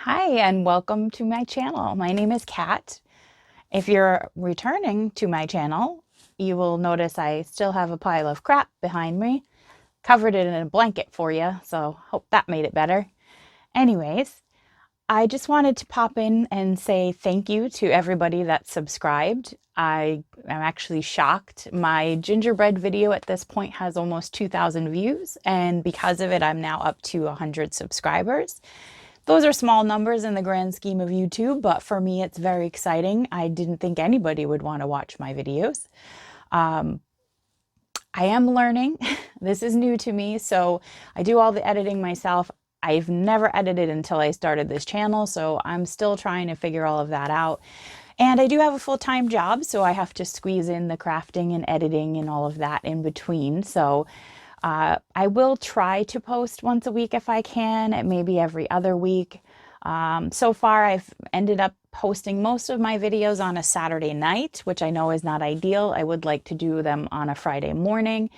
Hi, and welcome to my channel. My name is Kat. If you're returning to my channel, you will notice I still have a pile of crap behind me. Covered it in a blanket for you, so hope that made it better. Anyways, I just wanted to pop in and say thank you to everybody that subscribed. I am actually shocked. My gingerbread video at this point has almost 2,000 views, and because of it, I'm now up to 100 subscribers. Those are small numbers in the grand scheme of YouTube, but for me, it's very exciting. I didn't think anybody would want to watch my videos. I am learning. This is new to me, so I do all the editing myself. I've never edited until I started this channel, so I'm still trying to figure all of that out. And I do have a full-time job, so I have to squeeze in the crafting and editing and all of that in between. So I will try to post once a week if I can, maybe every other week. So far, I've ended up posting most of my videos on a Saturday night, which I know is not ideal. I would like to do them on a Friday morning.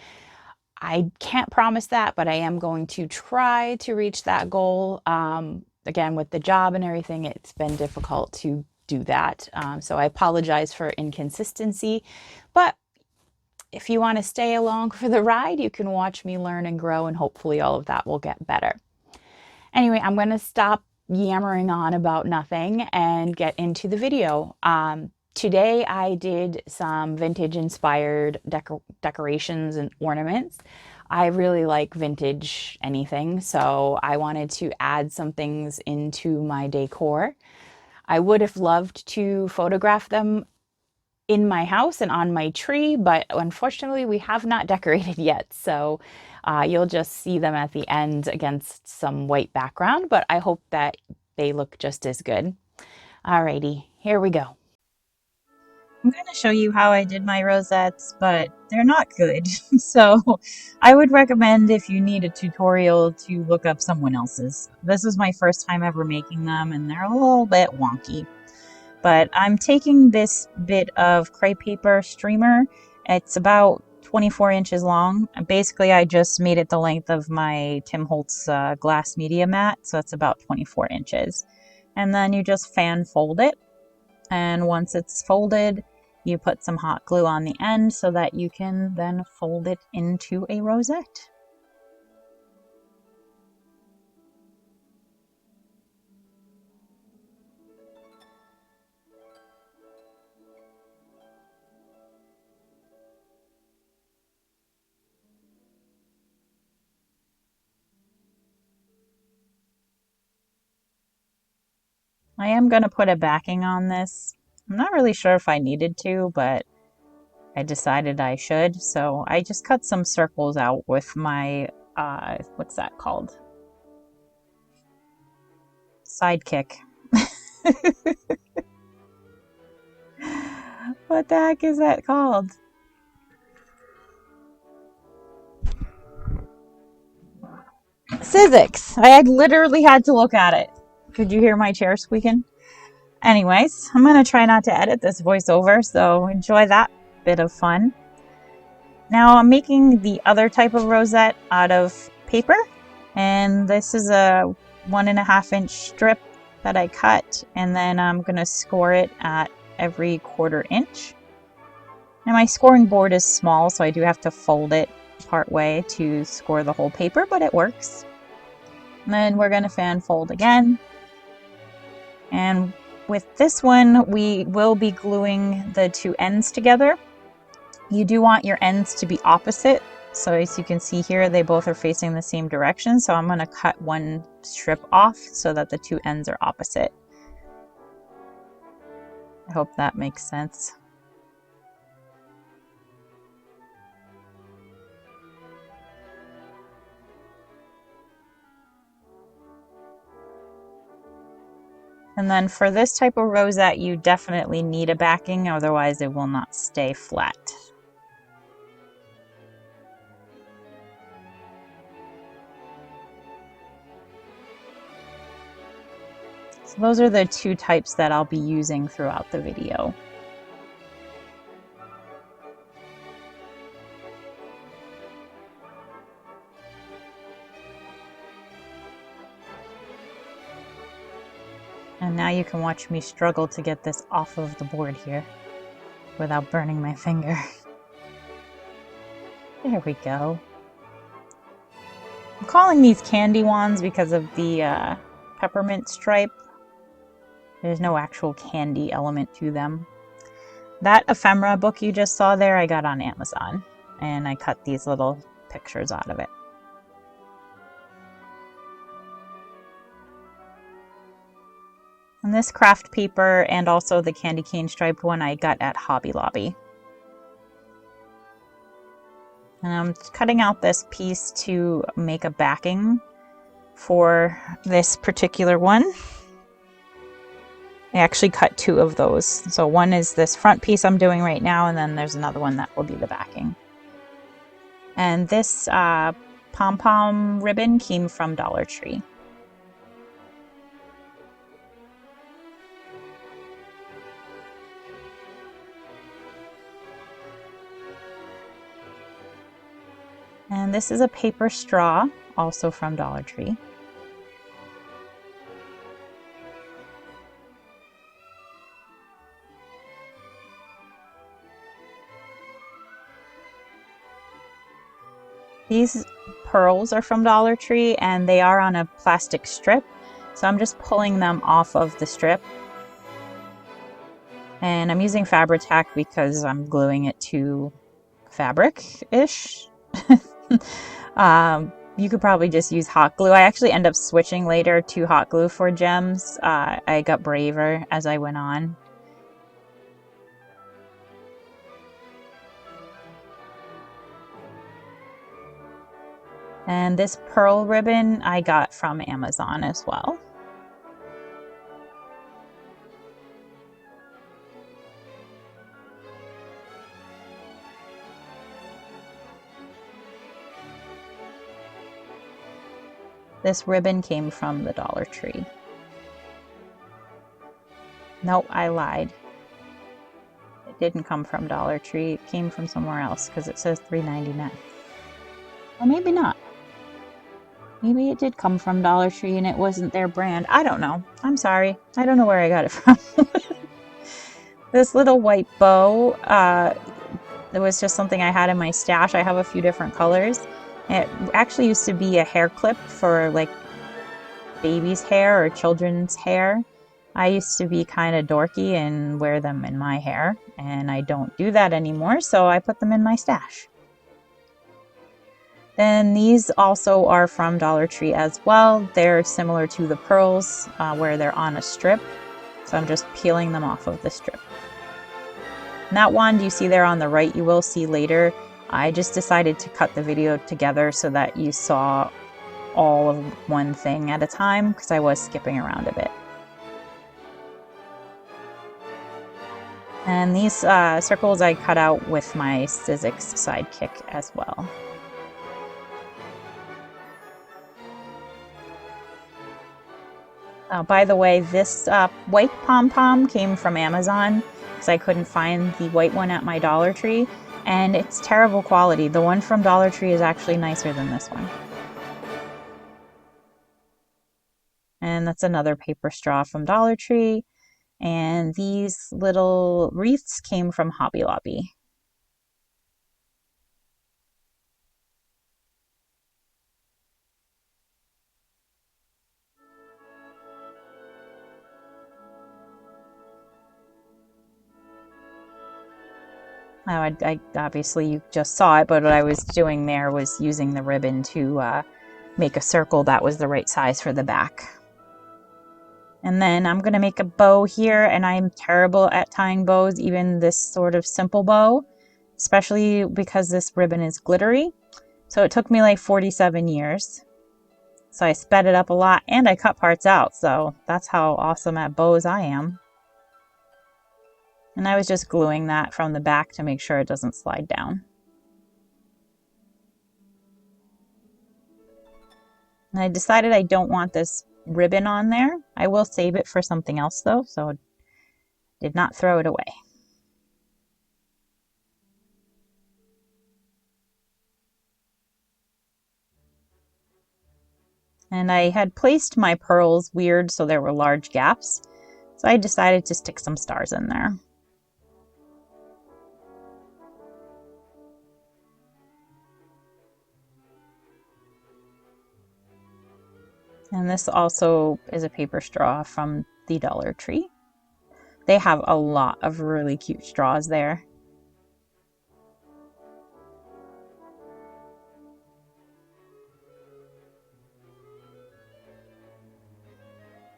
I can't promise that, but I am going to try to reach that goal. Again, with the job and everything, it's been difficult to do that. So I apologize for inconsistency, but if you want to stay along for the ride, you can watch me learn and grow, and hopefully all of that will get better. Anyway, I'm going to stop yammering on about nothing and get into the video. Today I did some vintage inspired decorations and ornaments. I really like vintage anything, so I wanted to add some things into my decor. I would have loved to photograph them in my house and on my tree, but unfortunately we have not decorated yet. So you'll just see them at the end against some white background, but I hope that they look just as good. Alrighty, here we go. I'm going to show you how I did my rosettes, but they're not good. So I would recommend, if you need a tutorial, to look up someone else's. This is my first time ever making them, and they're a little bit wonky. But I'm taking this bit of crepe paper streamer. It's about 24 inches long. Basically, I just made it the length of my Tim Holtz glass media mat, so it's about 24 inches. And then you just fan fold it. And once it's folded, you put some hot glue on the end so that you can then fold it into a rosette. I am going to put a backing on this. I'm not really sure if I needed to, but I decided I should. So I just cut some circles out with my, what's that called? Sidekick. What the heck is that called? Sizzix. Literally had to look at it. Could you hear my chair squeaking? Anyways, I'm going to try not to edit this voiceover, so enjoy that bit of fun. Now I'm making the other type of rosette out of paper, and this is a 1.5 inch strip that I cut, and then I'm going to score it at every 1/4 inch. Now my scoring board is small, so I do have to fold it part way to score the whole paper, but it works. And then we're going to fan fold again. And with this one, we will be gluing the two ends together. You do want your ends to be opposite. So as you can see here, they both are facing the same direction. So I'm going to cut one strip off so that the two ends are opposite. I hope that makes sense. And then for this type of rosette, you definitely need a backing, otherwise it will not stay flat. So those are the two types that I'll be using throughout the video. And now you can watch me struggle to get this off of the board here without burning my finger. There we go. I'm calling these candy wands because of the peppermint stripe. There's no actual candy element to them. That ephemera book you just saw there, I got on Amazon, and I cut these little pictures out of it. And this craft paper and also the candy cane striped one I got at Hobby Lobby. And I'm cutting out this piece to make a backing for this particular one. I actually cut two of those. So one is this front piece I'm doing right now, and then there's another one that will be the backing. And this pom-pom ribbon came from Dollar Tree. And this is a paper straw, also from Dollar Tree. These pearls are from Dollar Tree and they are on a plastic strip. So I'm just pulling them off of the strip. And I'm using Fabri-Tac because I'm gluing it to fabric-ish. You could probably just use hot glue. I actually end up switching later to hot glue for gems. I got braver as I went on. And this pearl ribbon I got from Amazon as well. This ribbon came from the Dollar Tree. Nope, I lied. It didn't come from Dollar Tree. It came from somewhere else because it says $3.99. Or maybe not. Maybe it did come from Dollar Tree and it wasn't their brand. I don't know. I'm sorry. I don't know where I got it from. This little white bow, it was just something I had in my stash. I have a few different colors. It actually used to be a hair clip for like baby's hair or children's hair. I used to be kind of dorky and wear them in my hair, and I don't do that anymore, so I put them in my stash. Then these also are from Dollar Tree as well. They're similar to the pearls where they're on a strip. So I'm just peeling them off of the strip. And that wand you see there on the right, you will see later. I just decided to cut the video together so that you saw all of one thing at a time because I was skipping around a bit. And these circles I cut out with my Sizzix Sidekick as well. By the way, this white pom-pom came from Amazon because I couldn't find the white one at my Dollar Tree, and it's terrible quality. The one from Dollar Tree is actually nicer than this one. And that's another paper straw from Dollar Tree. And these little wreaths came from Hobby Lobby. I obviously you just saw it, but what I was doing there was using the ribbon to make a circle that was the right size for the back. And then I'm going to make a bow here, and I'm terrible at tying bows, even this sort of simple bow, especially because this ribbon is glittery. So it took me like 47 years. So I sped it up a lot, and I cut parts out, so that's how awesome at bows I am. And I was just gluing that from the back to make sure it doesn't slide down. And I decided I don't want this ribbon on there. I will save it for something else though, so I did not throw it away. And I had placed my pearls weird so there were large gaps. So I decided to stick some stars in there. And this also is a paper straw from the Dollar Tree. They have a lot of really cute straws there.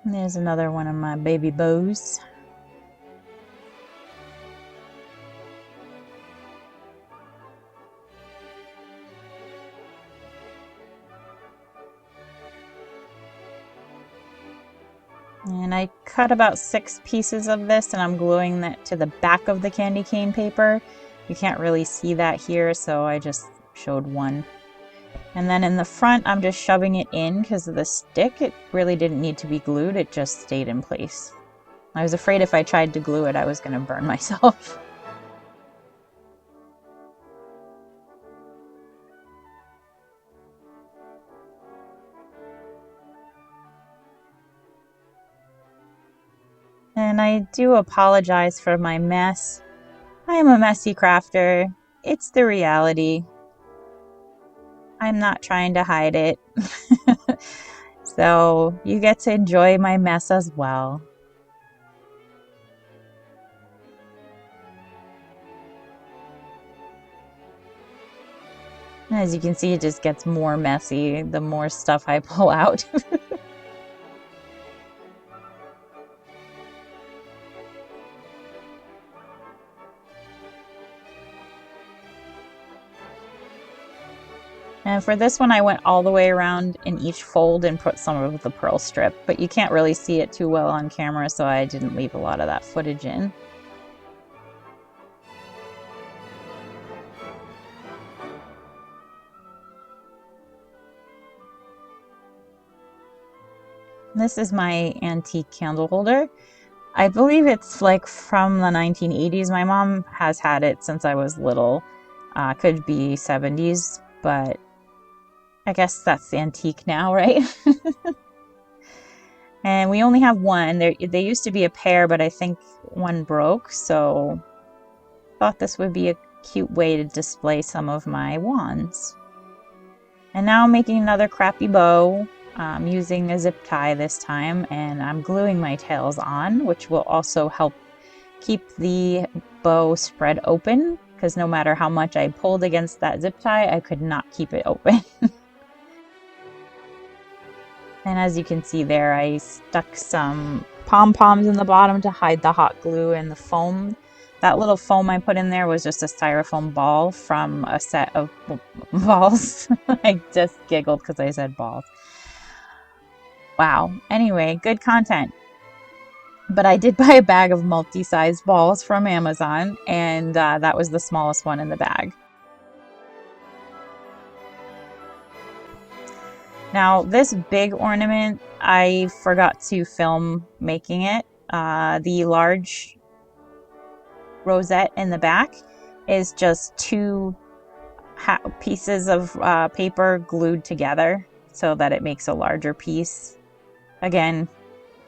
And there's another one of my baby bows. And I cut about 6 pieces of this, and I'm gluing that to the back of the candy cane paper. You can't really see that here, so I just showed one. And then in the front, I'm just shoving it in because of the stick. It really didn't need to be glued, it just stayed in place. I was afraid if I tried to glue it, I was going to burn myself. And I do apologize for my mess. I am a messy crafter. It's the reality. I'm not trying to hide it. So you get to enjoy my mess as well. As you can see, it just gets more messy the more stuff I pull out. And for this one, I went all the way around in each fold and put some of the pearl strip, but you can't really see it too well on camera, so I didn't leave a lot of that footage in. This is my antique candle holder. I believe it's like from the 1980s. My mom has had it since I was little. Could be 70s, but I guess that's antique now, right? And we only have one. They used to be a pair, but I think one broke, so I thought this would be a cute way to display some of my wands. And now I'm making another crappy bow. I'm using a zip tie this time, and I'm gluing my tails on, which will also help keep the bow spread open, because no matter how much I pulled against that zip tie, I could not keep it open. And as you can see there, I stuck some pom-poms in the bottom to hide the hot glue and the foam. That little foam I put in there was just a styrofoam ball from a set of balls. I just giggled because I said balls. Wow. Anyway, good content. But I did buy a bag of multi-sized balls from Amazon, and that was the smallest one in the bag. Now, this big ornament, I forgot to film making it. The large rosette in the back is just 2 pieces of paper glued together so that it makes a larger piece. Again,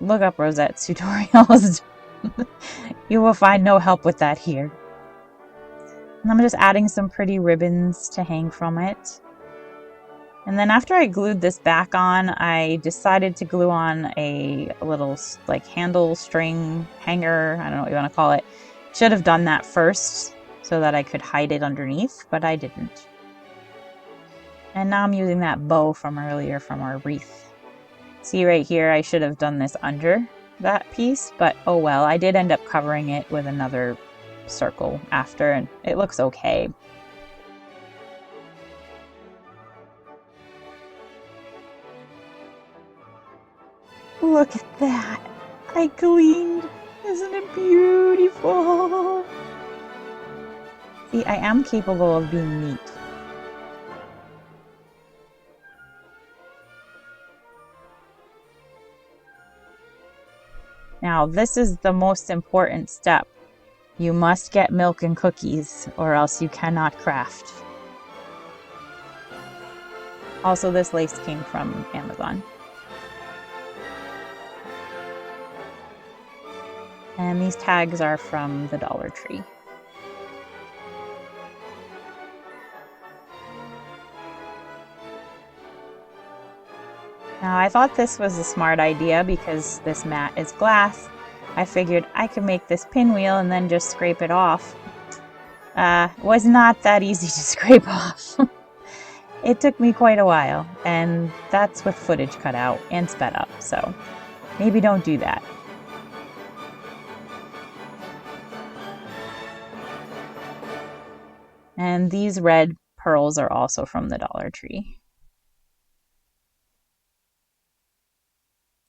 look up rosettes tutorials. You will find no help with that here. And I'm just adding some pretty ribbons to hang from it. And then after I glued this back on, I decided to glue on a little like handle string hanger. I don't know what you want to call it. Should have done that first so that I could hide it underneath, but I didn't. And now I'm using that bow from earlier from our wreath. See right here, I should have done this under that piece, but oh well. I did end up covering it with another circle after, and it looks okay. Look at that! I gleaned! Isn't it beautiful? See, I am capable of being neat. Now, this is the most important step. You must get milk and cookies, or else you cannot craft. Also, this lace came from Amazon. And these tags are from the Dollar Tree. Now, I thought this was a smart idea because this mat is glass. I figured I could make this pinwheel and then just scrape it off. It was not that easy to scrape off. It took me quite a while, and that's with footage cut out and sped up, so maybe don't do that. And these red pearls are also from the Dollar Tree.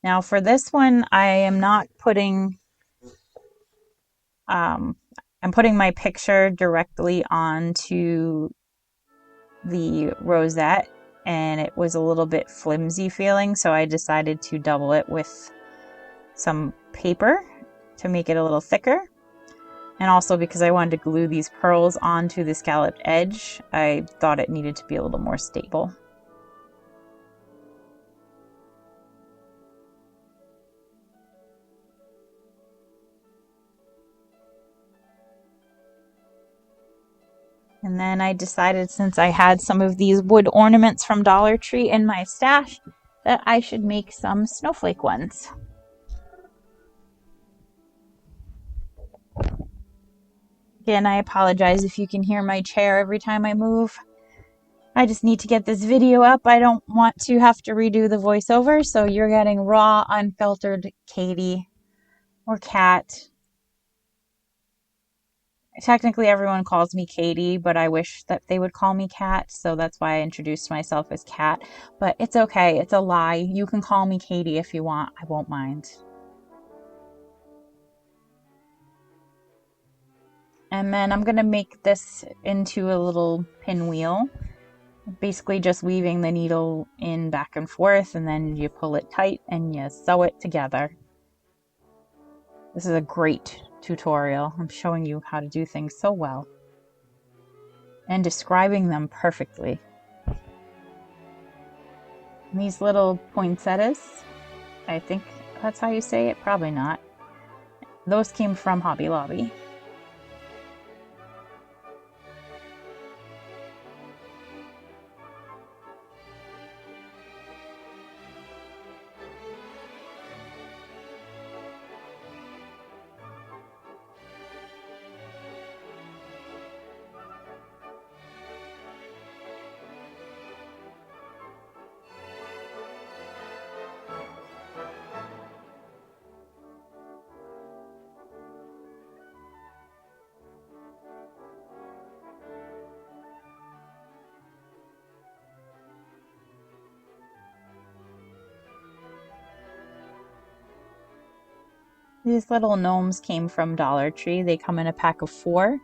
Now for this one, I am not putting, I'm putting my picture directly onto the rosette, and it was a little bit flimsy feeling, so I decided to double it with some paper to make it a little thicker. And also because I wanted to glue these pearls onto the scalloped edge, I thought it needed to be a little more stable. And then I decided, since I had some of these wood ornaments from Dollar Tree in my stash, that I should make some snowflake ones. Again, I apologize if you can hear my chair every time I move. I just need to get this video up. I don't want to have to redo the voiceover, so you're getting raw, unfiltered Katie or Kat. Technically, everyone calls me Katie, but I wish that they would call me Kat, so that's why I introduced myself as Kat. But it's okay. It's a lie. You can call me Katie if you want. I won't mind. And then I'm going to make this into a little pinwheel. Basically just weaving the needle in back and forth, and then you pull it tight and you sew it together. This is a great tutorial. I'm showing you how to do things so well and describing them perfectly. And these little poinsettias, I think that's how you say it, probably not. Those came from Hobby Lobby. These little gnomes came from Dollar Tree. They come in a pack of 4.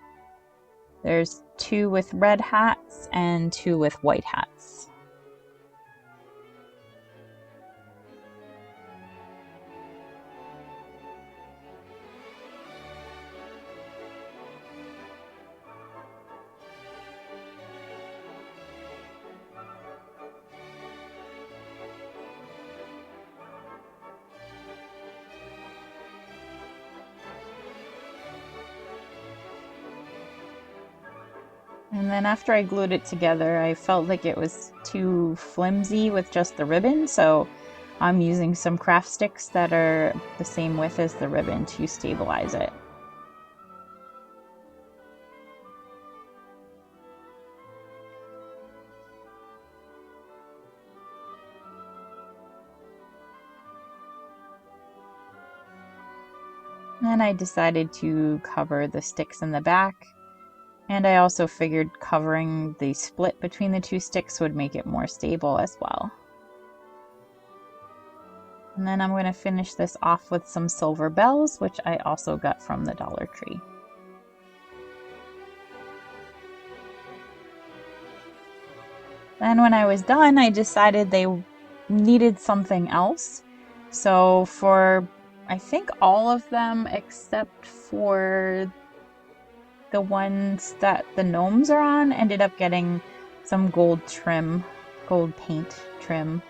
There's 2 with red hats and 2 with white hats. And then after I glued it together, I felt like it was too flimsy with just the ribbon, so I'm using some craft sticks that are the same width as the ribbon to stabilize it. Then I decided to cover the sticks in the back. And I also figured covering the split between the 2 sticks would make it more stable as well. And then I'm going to finish this off with some silver bells, which I also got from the Dollar Tree. Then when I was done, I decided they needed something else. So for, I think, all of them except for the ones that the gnomes are on, ended up getting some gold trim, gold paint trim.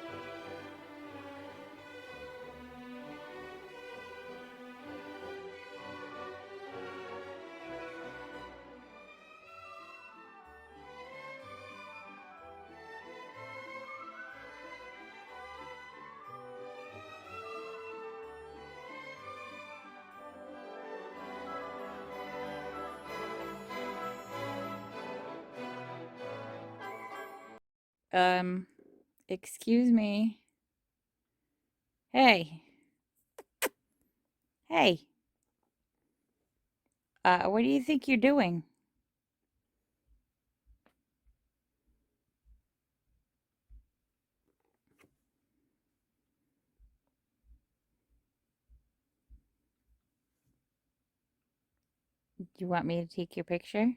Excuse me. Hey. Hey. What do you think you're doing? Do you want me to take your picture?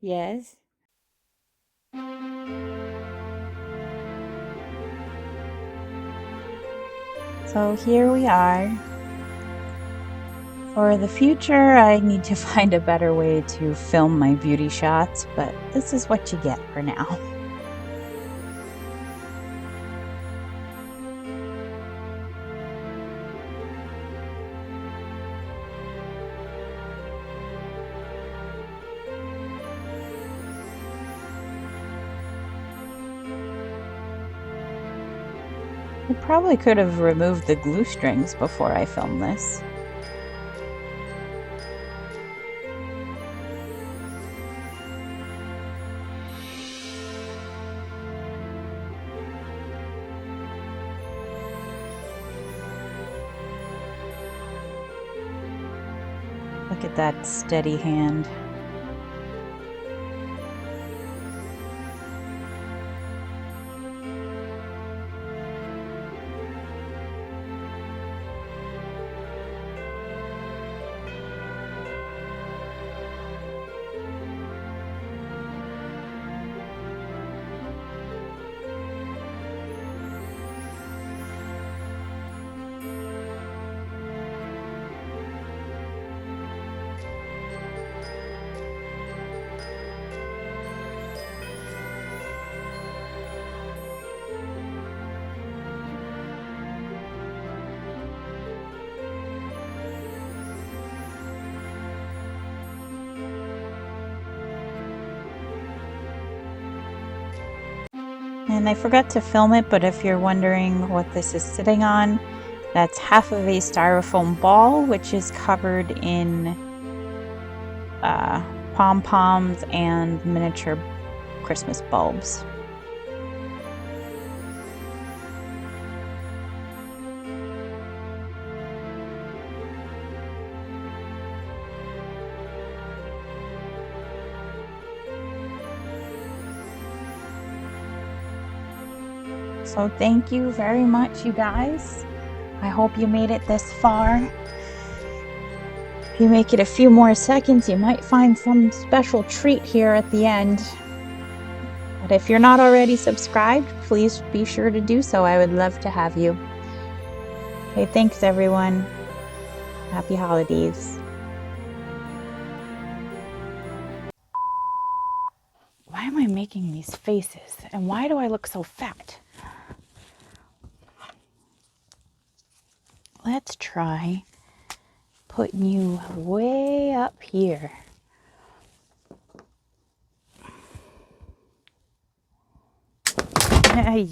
Yes. So here we are. For the future, I need to find a better way to film my beauty shots, but this is what you get for now. I probably could have removed the glue strings before I filmed this. Look at that steady hand. And I forgot to film it, but if you're wondering what this is sitting on, that's half of a styrofoam ball, which is covered in pom-poms and miniature Christmas bulbs. So thank you very much, you guys. I hope you made it this far. If you make it a few more seconds, you might find some special treat here at the end. But if you're not already subscribed, please be sure to do so. I would love to have you. Okay, thanks everyone. Happy holidays. Why am I making these faces? And why do I look so fat? Let's try putting you way up here. Hey.